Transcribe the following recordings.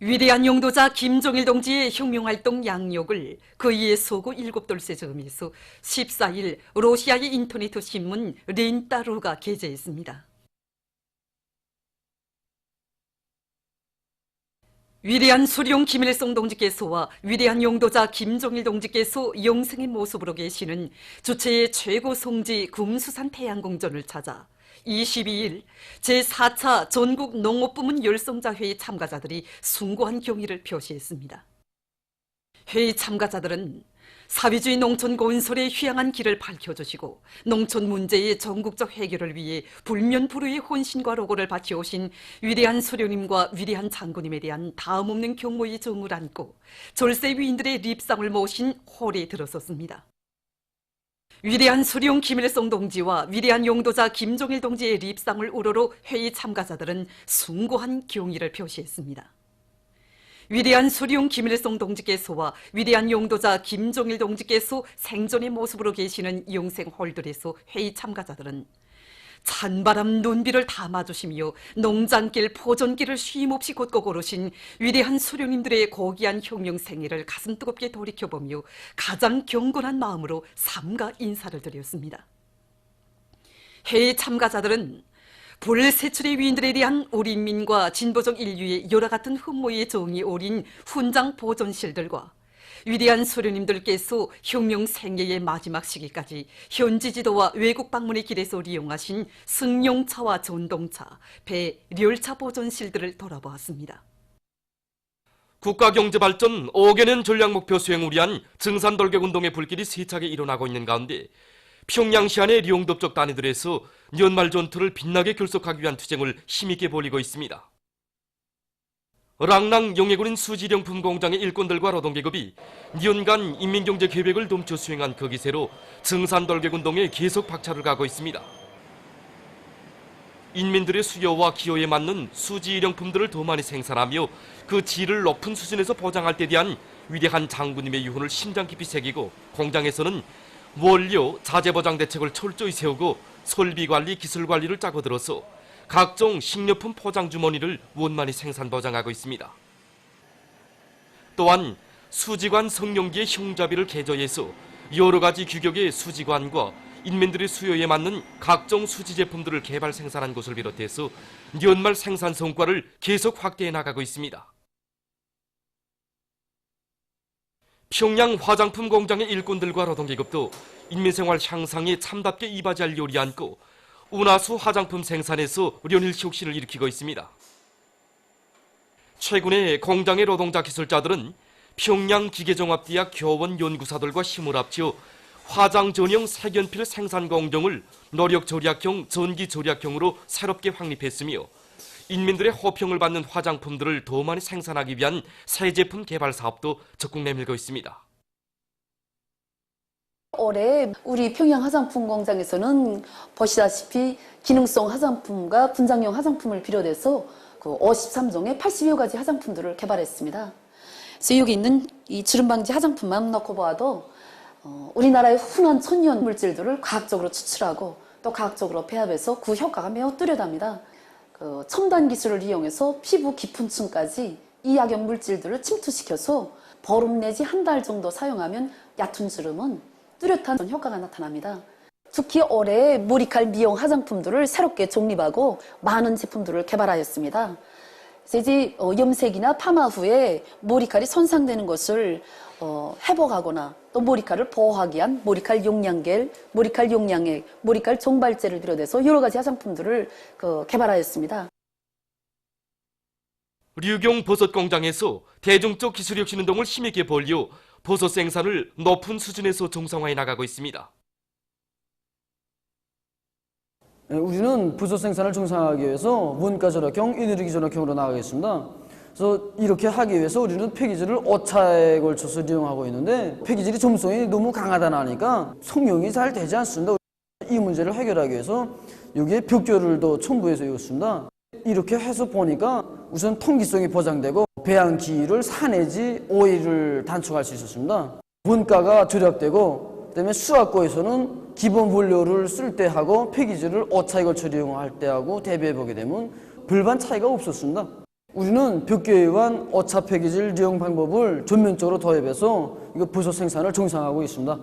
위대한 용도자 김종일 동지의 혁명활동 양력을 그이의 소고 7돌세 점에서 14일 러시아의 인터넷 신문 렌따루가 게재했습니다. 위대한 수령 김일성 동지께서와 위대한 용도자 김종일 동지께서 영생의 모습으로 계시는 주체의 최고 성지 금수산 태양궁전을 찾아 22일 제4차 전국 농업부문 열성자회의 참가자들이 숭고한 경의를 표시했습니다. 회의 참가자들은 사회주의 농촌 건설에 휴양한 길을 밝혀주시고 농촌 문제의 전국적 해결을 위해 불면불후의 혼신과 로고를 바치오신 위대한 수령님과 위대한 장군님에 대한 다음없는 경모의 정을 안고 절세 위인들의 립상을 모신 홀에 들어섰습니다. 위대한 수령 김일성 동지와 위대한 용도자 김종일 동지의 립상을 우러러 회의 참가자들은 숭고한 경의를 표시했습니다. 위대한 수령 김일성 동지께서와 위대한 용도자 김종일 동지께서 생전의 모습으로 계시는 영생 홀들에서 회의 참가자들은 찬바람 눈비를 담아주시며 농장길 포전길을 쉼없이 곧고 걸으신 위대한 수령님들의 고귀한 혁명 생애를 가슴 뜨겁게 돌이켜보며 가장 경건한 마음으로 삼가 인사를 드렸습니다. 회의 참가자들은 불세출의 위인들에 대한 우리 인민과 진보적 인류의 여러 같은 흠모의 정이 어린 훈장 보존실들과 위대한 수령님들께서 혁명 생애의 마지막 시기까지 현지 지도와 외국 방문의 길에서 이용하신 승용차와 전동차, 배, 열차 보존실들을 돌아보았습니다. 국가경제발전 5개년 전략목표 수행을 위한 증산돌격운동의 불길이 세차게 일어나고 있는 가운데 평양시 안의 룡덥적 단위들에서 연말 전투를 빛나게 결속하기 위한 투쟁을 힘있게 벌이고 있습니다. 랑랑 영해군인 수지령품 공장의 일꾼들과 노동계급이 년간 인민경제계획을 dom쳐 수행한 그 기세로 증산돌격운동에 계속 박차를 가고 있습니다. 인민들의 수요와 기호에 맞는 수지일용품들을 더 많이 생산하며 그 질을 높은 수준에서 보장할 때 대한 위대한 장군님의 유훈을 심장 깊이 새기고 공장에서는 원료, 자재 보장 대책을 철저히 세우고 설비 관리, 기술 관리를 짜고 들어서 각종 식료품 포장 주머니를 원만히 생산 보장하고 있습니다. 또한 수지관 성룡기의 형자비를 개조해서 여러 가지 규격의 수지관과 인민들의 수요에 맞는 각종 수지 제품들을 개발 생산한 것을 비롯해서 연말 생산 성과를 계속 확대해 나가고 있습니다. 평양 화장품 공장의 일꾼들과 노동계급도 인민생활 향상에 참답게 이바지할 요리 안고 운하수 화장품 생산에서 연일 혁신을 일으키고 있습니다. 최근에 공장의 노동자 기술자들은 평양기계종합대학 교원 연구사들과 힘을 합쳐 화장 전용 색연필 생산 공정을 노력 절약형, 전기 절약형으로 새롭게 확립했으며 인민들의 호평을 받는 화장품들을 더 많이 생산하기 위한 새 제품 개발 사업도 적극 내밀고 있습니다. 올해 우리 평양 화장품 공장에서는 보시다시피 기능성 화장품과 분장용 화장품을 비롯해서 그 53종의 80여 가지 화장품들을 개발했습니다. 그래서 여기 있는 이 주름방지 화장품만 놓고 봐도 우리나라의 흔한 천연 물질들을 과학적으로 추출하고 또 과학적으로 배합해서 그 효과가 매우 뚜렷합니다. 그 첨단 기술을 이용해서 피부 깊은 층까지 이 약용 물질들을 침투시켜서 보름 내지 한 달 정도 사용하면 얕은 주름은 뚜렷한 효과가 나타납니다. 특히 올해 머리칼 미용 화장품들을 새롭게 정립하고 많은 제품들을 개발하였습니다. 그래서 이제 염색이나 파마 후에 머리칼이 손상되는 것을 회복하거나 또 머리칼을 보호하기 위한 머리칼 용량겔, 머리칼 용량액, 머리칼 정발제를 비롯해서 여러 가지 화장품들을 개발하였습니다. 류경 버섯 공장에서 대중적 기술 혁신 운동을 힘있게 벌여 버섯 생산을 높은 수준에서 정상화해 나가고 있습니다. 우리는 버섯 생산을 정상화하기 위해서 원가 절약형, 에너지 절약형으로 나가겠습니다. 그래서 이렇게 하기 위해서 우리는 폐기질을 5차에 걸쳐서 이용하고 있는데 폐기질이 점성이 너무 강하다 나니까 성용이 잘 되지 않습니다. 이 문제를 해결하기 위해서 여기에 벽조를 더 첨부해서 이었습니다. 이렇게 해서 보니까 우선 통기성이 보장되고 배양 기일을 4 내지 5일을 단축할 수 있었습니다. 원가가 절약되고 그다음에 수학고에서는 기본 원료를 쓸 때 하고 폐기질을 5차에 걸쳐 이용할 때 하고 대비해보게 되면 별반 차이가 없었습니다. 우리는 벽계에 의한 어차 폐기질 이용 방법을 전면적으로 도입해서 이거 부소 생산을 정상화하고 있습니다.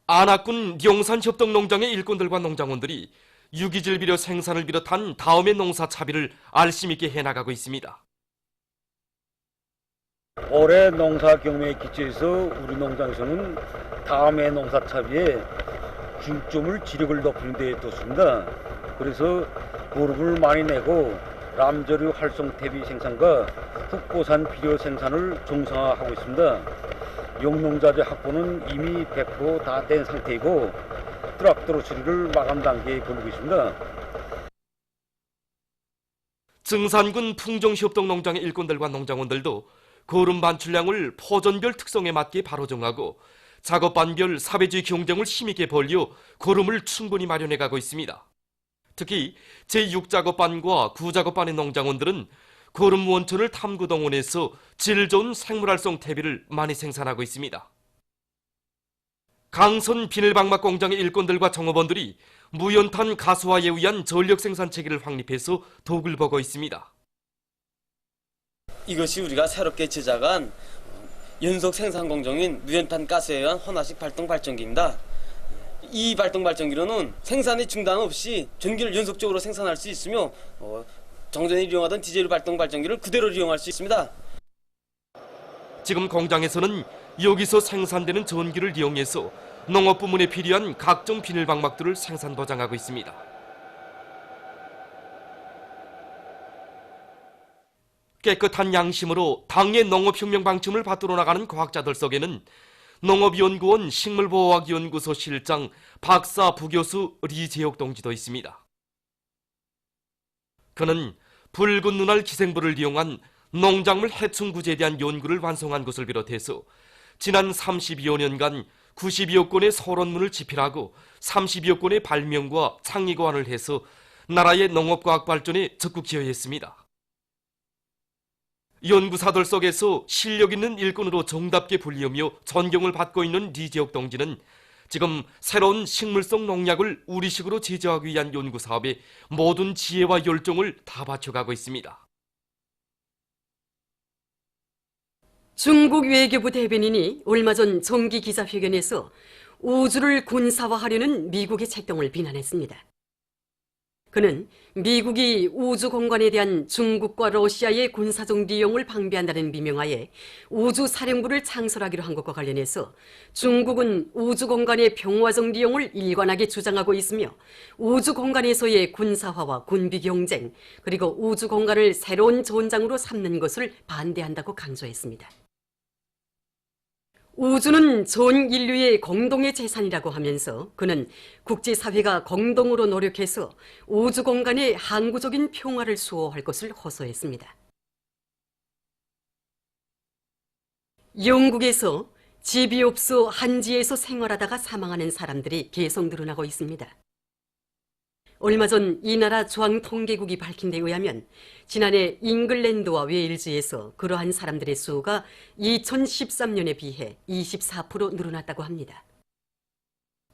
안악군 용산협동농장의 일꾼들과 농장원들이 유기질 비료 생산을 비롯한 다음의 농사 차비를 알심 있게 해나가고 있습니다. 올해 농사 경매에 기초해서 우리 농장에서는 다음해 농사 차비에 중점을 지력을 높이는 데 뒀습니다. 그래서 보름을 많이 내고 람저류 활성 퇴비 생산과 국보산 비료 생산을 정상화하고 있습니다. 용농자재 확보는 이미 100% 다 된 상태이고 트락터로 처리를 마감 단계에 거르고 있습니다. 증산군 풍정협동농장의 일꾼들과 농장원들도 거름 반출량을 포전별 특성에 맞게 바로 정하고 작업반별 사회주의 경쟁을 힘있게 벌려 거름을 충분히 마련해 가고 있습니다. 특히 제6작업반과 9작업반의 농장원들은 거름 원천을 탐구동원해서 질 좋은 생물활성 퇴비를 많이 생산하고 있습니다. 강선 비닐방막 공장의 일꾼들과 종업원들이 무연탄 가수화에 의한 전력 생산 체계를 확립해서 덕을 보고 있습니다. 이것이 우리가 새롭게 제작한 연속 생산 공정인 무연탄 가스에 의한 혼화식 발동 발전기입니다. 이 발동 발전기로는 생산의 중단 없이 전기를 연속적으로 생산할 수 있으며 정전에 이용하던 디젤 발동 발전기를 그대로 이용할 수 있습니다. 지금 공장에서는 여기서 생산되는 전기를 이용해서 농업 부문에 필요한 각종 비닐방막들을 생산 보장하고 있습니다. 깨끗한 양심으로 당의 농업혁명 방침을 받들어 나가는 과학자들 속에는 농업연구원 식물보호학연구소 실장 박사 부교수 리재옥 동지도 있습니다. 그는 붉은 눈알 기생물을 이용한 농작물 해충 구제에 대한 연구를 완성한 것을 비롯해서 지난 32여 년간 90여 건의 서론문을 집필하고 30여 건의 발명과 창의 고안을 해서 나라의 농업과학 발전에 적극 기여했습니다. 연구사들 속에서 실력 있는 일꾼으로 정답게 불리우며 존경을 받고 있는 리재옥 동지는 지금 새로운 식물성 농약을 우리식으로 제조하기 위한 연구 사업에 모든 지혜와 열정을 다 바쳐가고 있습니다. 중국 외교부 대변인이 얼마 전 정기 기자회견에서 우주를 군사화하려는 미국의 책동을 비난했습니다. 그는 미국이 우주 공간에 대한 중국과 러시아의 군사적利用을 방비한다는 미명하에 우주사령부를 창설하기로 한 것과 관련해서 중국은 우주 공간의 평화적利用을 일관하게 주장하고 있으며 우주 공간에서의 군사화와 군비 경쟁 그리고 우주 공간을 새로운 전장으로 삼는 것을 반대한다고 강조했습니다. 우주는 전 인류의 공동의 재산이라고 하면서 그는 국제사회가 공동으로 노력해서 우주 공간의 항구적인 평화를 수호할 것을 호소했습니다. 영국에서 집이 없어 한지에서 생활하다가 사망하는 사람들이 계속 늘어나고 있습니다. 얼마 전 이 나라 중앙통계국이 밝힌 데 의하면 지난해 잉글랜드와 웨일즈에서 그러한 사람들의 수가 2013년에 비해 24% 늘어났다고 합니다.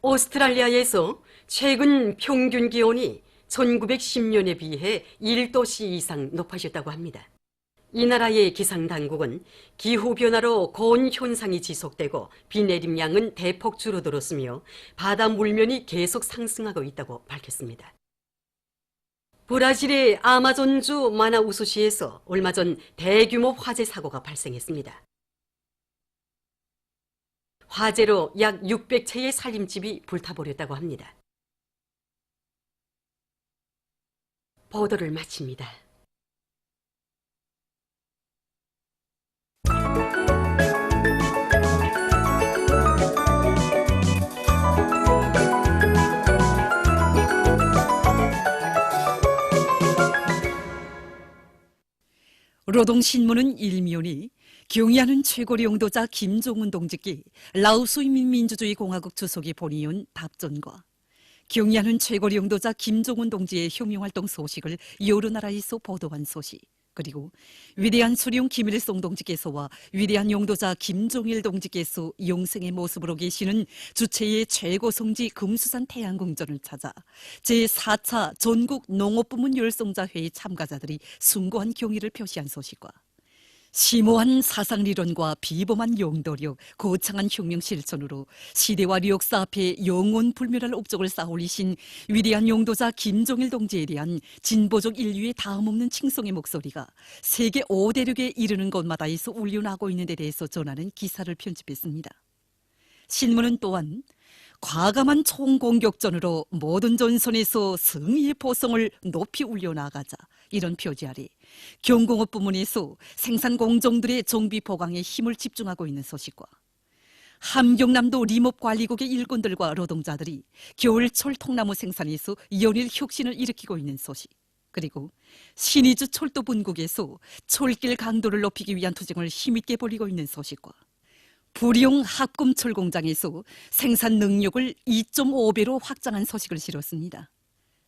오스트랄리아에서 최근 평균 기온이 1910년에 비해 1도씨 이상 높아졌다고 합니다. 이 나라의 기상당국은 기후변화로 고온 현상이 지속되고 비 내림량은 대폭 줄어들었으며 바다 물면이 계속 상승하고 있다고 밝혔습니다. 브라질의 아마존주 마나우스시에서 얼마 전 대규모 화재 사고가 발생했습니다. 화재로 약 600채의 살림집이 불타버렸다고 합니다. 보도를 마칩니다. 노동신문은 일면이 경의하는 최고리 용도자 김종은 동지께 라오스 인민민주주의 공화국 주석이 보내온 답전과 경의하는 최고리 용도자 김종은 동지의 혁명활동 소식을 여러 나라에서 보도한 소식, 그리고 위대한 수령 김일성 동지께서와 위대한 용도자 김종일 동지께서 용생의 모습으로 계시는 주체의 최고 성지 금수산 태양궁전을 찾아 제4차 전국 농업부문 열성자회의 참가자들이 숭고한 경의를 표시한 소식과 심오한 사상리론과 비범한 용도력, 거창한 혁명 실천으로 시대와 역사 앞에 영원 불멸할 업적을 쌓아올리신 위대한 용도자 김종일 동지에 대한 진보적 인류의 다음없는 칭송의 목소리가 세계 5대륙에 이르는 곳마다에서 울려나고 있는 데 대해서 전하는 기사를 편집했습니다. 신문은 또한 과감한 총공격전으로 모든 전선에서 승리의 포성을 높이 울려나가자 이런 표지 아래 경공업 부문에서 생산 공정들의 정비 보강에 힘을 집중하고 있는 소식과 함경남도 림업관리국의 일꾼들과 노동자들이 겨울철 통나무 생산에서 연일 혁신을 일으키고 있는 소식, 그리고 신의주 철도분국에서 철길 강도를 높이기 위한 투쟁을 힘있게 벌이고 있는 소식과 불용 합금철 공장에서 생산 능력을 2.5배로 확장한 소식을 실었습니다.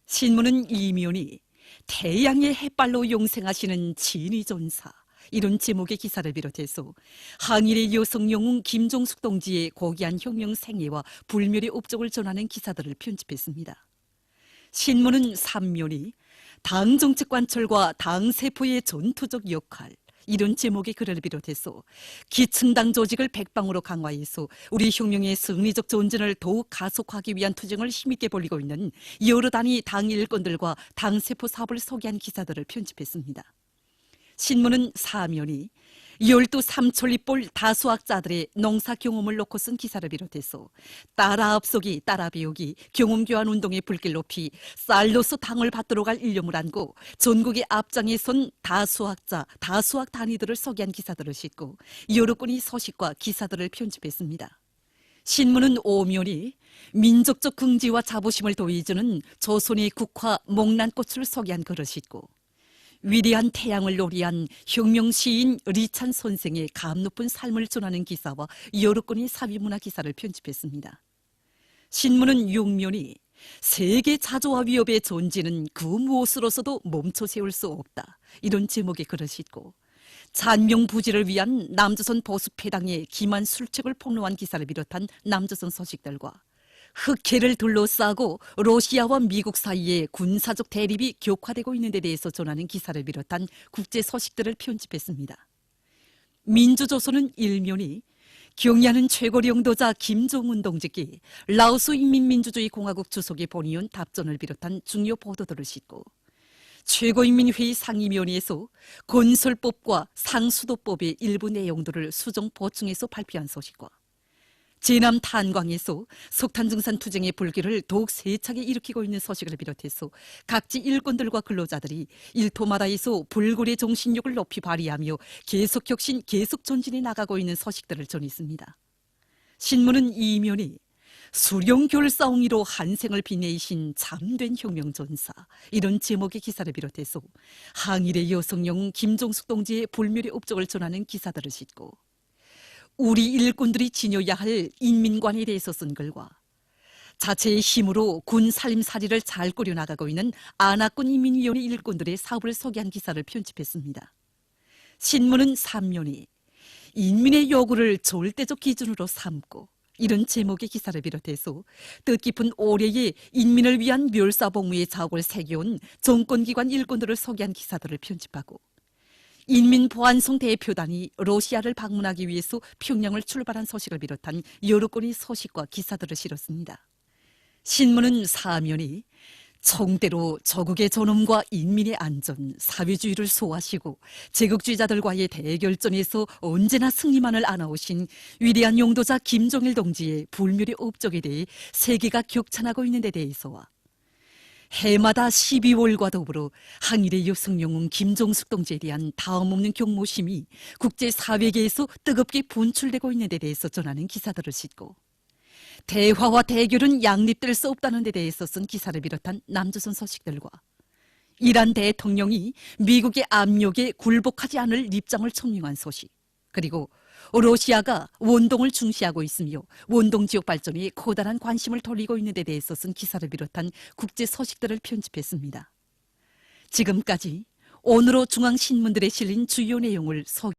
신문은 이면이 태양의 햇발로 용생하시는 진의전사 이런 제목의 기사를 비롯해서 항일의 여성 영웅 김종숙 동지의 고귀한 혁명 생애와 불멸의 업적을 전하는 기사들을 편집했습니다. 신문은 3면이 당 정책 관철과 당 세포의 전투적 역할 이런 제목의 글을 비롯해서 기층당 조직을 백방으로 강화해서 우리 혁명의 승리적 전진을 더욱 가속화하기 위한 투쟁을 힘있게 벌이고 있는 여러 단위 당 일꾼들과 당세포 사업을 소개한 기사들을 편집했습니다. 신문은 사면이 열두 삼천리볼 다수학자들의 농사 경험을 놓고 쓴 기사를 비롯해서 따라 앞서기 따라 배우기 경험교환 운동의 불길 높이 쌀로서 당을 받들어 갈 일념을 안고 전국의 앞장에 선 다수학자 다수학 단위들을 소개한 기사들을 싣고 여러 건의 소식과 기사들을 편집했습니다. 신문은 오면이 민족적 긍지와 자부심을 도의주는 조선의 국화 목란꽃을 소개한 글을 싣고 위대한 태양을 노래한 혁명 시인 리찬 선생의 감 높은 삶을 전하는 기사와 여러 건의 사회문화 기사를 편집했습니다. 신문은 6면이 세계 자조와 위협의 존재는 그 무엇으로서도 멈춰 세울 수 없다 이런 제목의 글을 싣고 잔명부지를 위한 남조선 보수패당의 기만 술책을 폭로한 기사를 비롯한 남조선 소식들과 흑해를 둘러싸고 러시아와 미국 사이에 군사적 대립이 격화되고 있는 데 대해서 전하는 기사를 비롯한 국제 소식들을 편집했습니다. 민주조선은 1면이 경의하는 최고 영도자 김정은 동지께 라오스 인민민주주의 공화국 주석이 보내온 답전을 비롯한 중요 보도들을 싣고 최고인민회의 상임위원회에서 건설법과 상수도법의 일부 내용들을 수정 보충해서 발표한 소식과 제남 탄광에서 석탄 증산 투쟁의 불길을 더욱 세차게 일으키고 있는 소식을 비롯해서 각지 일꾼들과 근로자들이 일토마다에서 불굴의 정신력을 높이 발휘하며 계속 혁신, 계속 전진해 나가고 있는 소식들을 전했습니다. 신문은 이면이 수령결사옹이로 한생을 빛내신 참된 혁명전사 이런 제목의 기사를 비롯해서 항일의 여성 영웅 김종숙 동지의 불멸의 업적을 전하는 기사들을 싣고 우리 일꾼들이 지녀야 할 인민관에 대해서 쓴 글과 자체의 힘으로 군 살림살이를 잘 꾸려나가고 있는 안하권 인민위원회 일꾼들의 사업을 소개한 기사를 편집했습니다. 신문은 3면이 인민의 요구를 절대적 기준으로 삼고 이런 제목의 기사를 비롯해서 뜻깊은 올해의 인민을 위한 멸사복무의 자옥을 새겨온 정권기관 일꾼들을 소개한 기사들을 편집하고 인민보안성 대표단이 러시아를 방문하기 위해서 평양을 출발한 소식을 비롯한 여러 건의 소식과 기사들을 실었습니다. 신문은 4면이 청대로 조국의 존엄과 인민의 안전, 사회주의를 소화하시고 제국주의자들과의 대결전에서 언제나 승리만을 안아오신 위대한 용도자 김종일 동지의 불멸의 업적에 대해 세계가 격찬하고 있는 데 대해서와 해마다 12월과 더불어 항일의 여성 영웅 김종숙 동지에 대한 다음없는 경모심이 국제사회계에서 뜨겁게 분출되고 있는 데 대해서 전하는 기사들을 싣고 대화와 대결은 양립될 수 없다는 데 대해서 쓴 기사를 비롯한 남조선 소식들과 이란 대통령이 미국의 압력에 굴복하지 않을 입장을 청명한 소식, 그리고 러시아가 원동을 중시하고 있으며 원동 지역 발전에 커다란 관심을 돌리고 있는 데 대해서 쓴 기사를 비롯한 국제 소식들을 편집했습니다. 지금까지 오늘로 중앙신문들에 실린 주요 내용을 소